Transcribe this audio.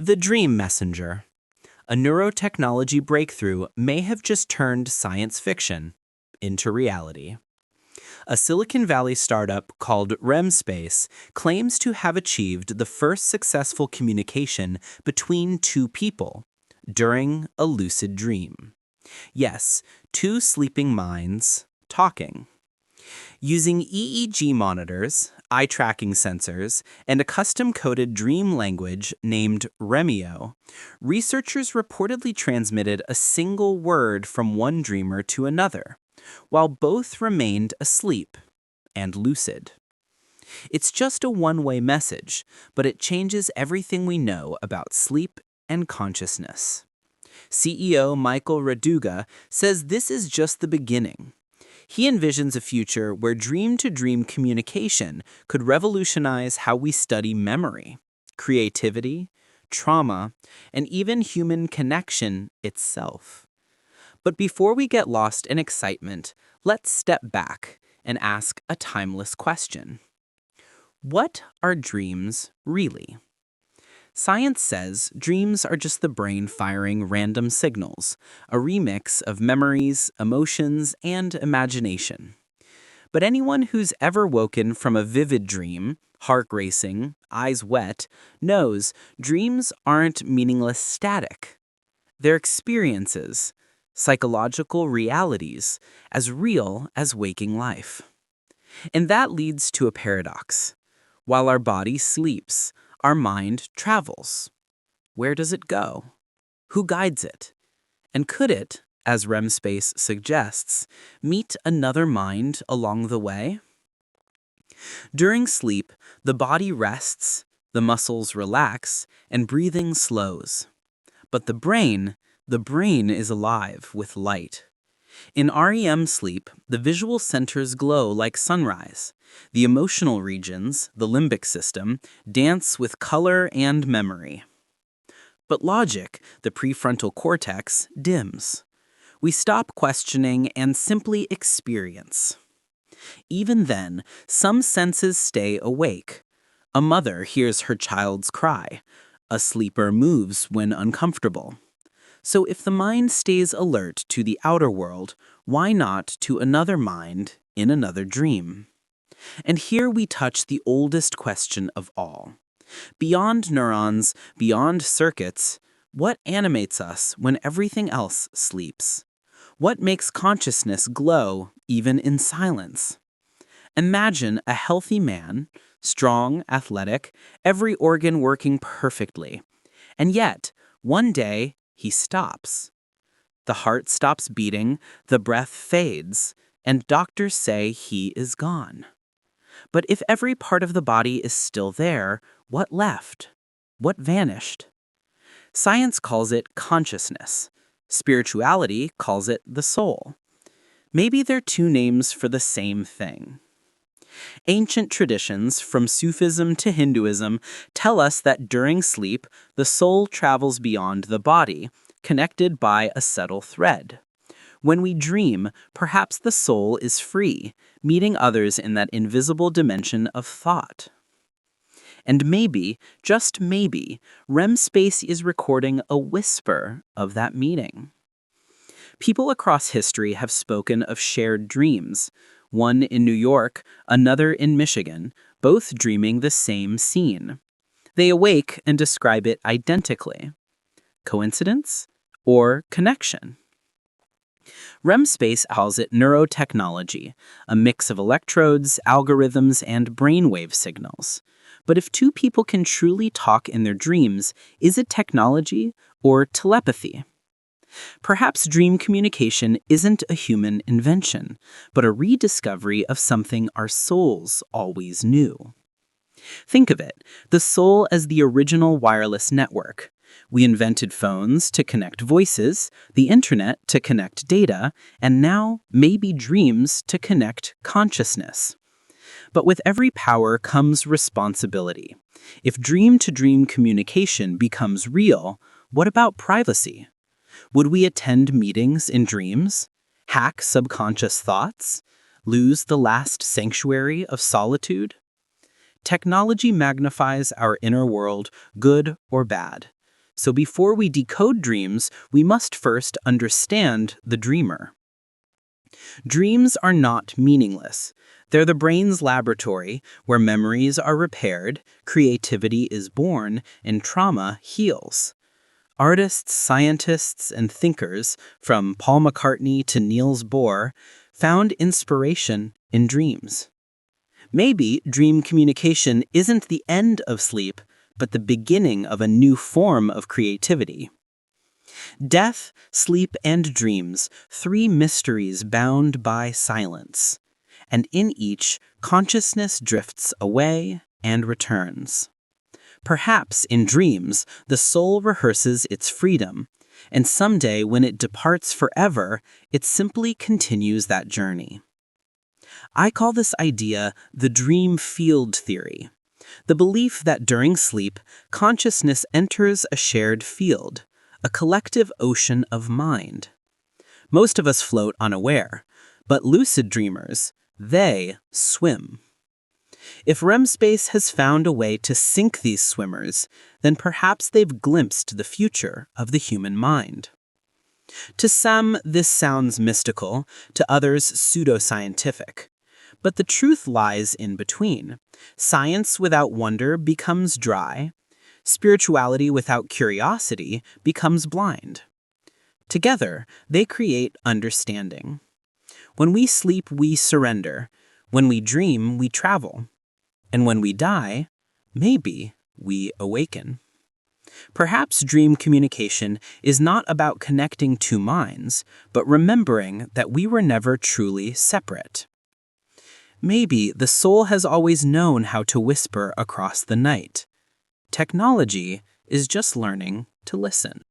The Dream Messenger. A neurotechnology breakthrough may have just turned science fiction into reality. A Silicon Valley startup called REMspace claims to have achieved the first successful communication between two people during a lucid dream. Yes, two sleeping minds talking. Using EEG monitors, eye tracking sensors, and a custom-coded dream language named Remio, researchers reportedly transmitted a single word from one dreamer to another, while both remained asleep and lucid. It's just a one-way message, but it changes everything we know about sleep and consciousness. CEO Michael Raduga says this is just the beginning. He envisions a future where dream-to-dream communication could revolutionize how we study memory, creativity, trauma, and even human connection itself. But before we get lost in excitement, let's step back and ask a timeless question. What are dreams really? Science says dreams are just the brain firing random signals, a remix of memories, emotions, and imagination. But anyone who's ever woken from a vivid dream, heart racing, eyes wet, knows dreams aren't meaningless static. They're experiences, psychological realities, as real as waking life. And that leads to a paradox. While our body sleeps, our mind travels. Where does it go? Who guides it? And could it, as REMspace suggests, meet another mind along the way? During sleep, the body rests, the muscles relax, and breathing slows. But the brain is alive with light. In REM sleep, the visual centers glow like sunrise. The emotional regions, the limbic system, dance with color and memory. But logic, the prefrontal cortex, dims. We stop questioning and simply experience. Even then, some senses stay awake. A mother hears her child's cry. A sleeper moves when uncomfortable. So if the mind stays alert to the outer world, why not to another mind in another dream? And here we touch the oldest question of all. Beyond neurons, beyond circuits, what animates us when everything else sleeps? What makes consciousness glow even in silence? Imagine a healthy man, strong, athletic, every organ working perfectly. And yet, one day, he stops. The heart stops beating, the breath fades, and doctors say he is gone. But if every part of the body is still there, what left? What vanished? Science calls it consciousness. Spirituality calls it the soul. Maybe they're two names for the same thing. Ancient traditions, from Sufism to Hinduism, tell us that during sleep, the soul travels beyond the body, connected by a subtle thread. When we dream, perhaps the soul is free, meeting others in that invisible dimension of thought. And maybe, just maybe, REMspace is recording a whisper of that meeting. People across history have spoken of shared dreams, one in New York, another in Michigan, both dreaming the same scene. They awake and describe it identically. Coincidence or connection? REMspace calls it neurotechnology, a mix of electrodes, algorithms, and brainwave signals. But if two people can truly talk in their dreams, is it technology or telepathy? Perhaps dream communication isn't a human invention, but a rediscovery of something our souls always knew. Think of it, the soul as the original wireless network. We invented phones to connect voices, the internet to connect data, and now maybe dreams to connect consciousness. But with every power comes responsibility. If dream-to-dream communication becomes real, what about privacy? Would we attend meetings in dreams? Hack subconscious thoughts? Lose the last sanctuary of solitude? Technology magnifies our inner world, good or bad. So before we decode dreams, we must first understand the dreamer. Dreams are not meaningless. They're the brain's laboratory where memories are repaired, creativity is born, and trauma heals. Artists, scientists, and thinkers, from Paul McCartney to Niels Bohr, found inspiration in dreams. Maybe dream communication isn't the end of sleep, but the beginning of a new form of creativity. Death, sleep, and dreams, three mysteries bound by silence. And in each, consciousness drifts away and returns. Perhaps in dreams, the soul rehearses its freedom, and someday when it departs forever, it simply continues that journey. I call this idea the dream field theory, the belief that during sleep, consciousness enters a shared field, a collective ocean of mind. Most of us float unaware, but lucid dreamers, they swim. If REMspace has found a way to sink these swimmers, then perhaps they've glimpsed the future of the human mind. To some, this sounds mystical, to others pseudoscientific. But the truth lies in between. Science without wonder becomes dry. Spirituality without curiosity becomes blind. Together, they create understanding. When we sleep, we surrender. When we dream, we travel. And when we die, maybe we awaken. Perhaps dream communication is not about connecting two minds, but remembering that we were never truly separate. Maybe the soul has always known how to whisper across the night. Technology is just learning to listen.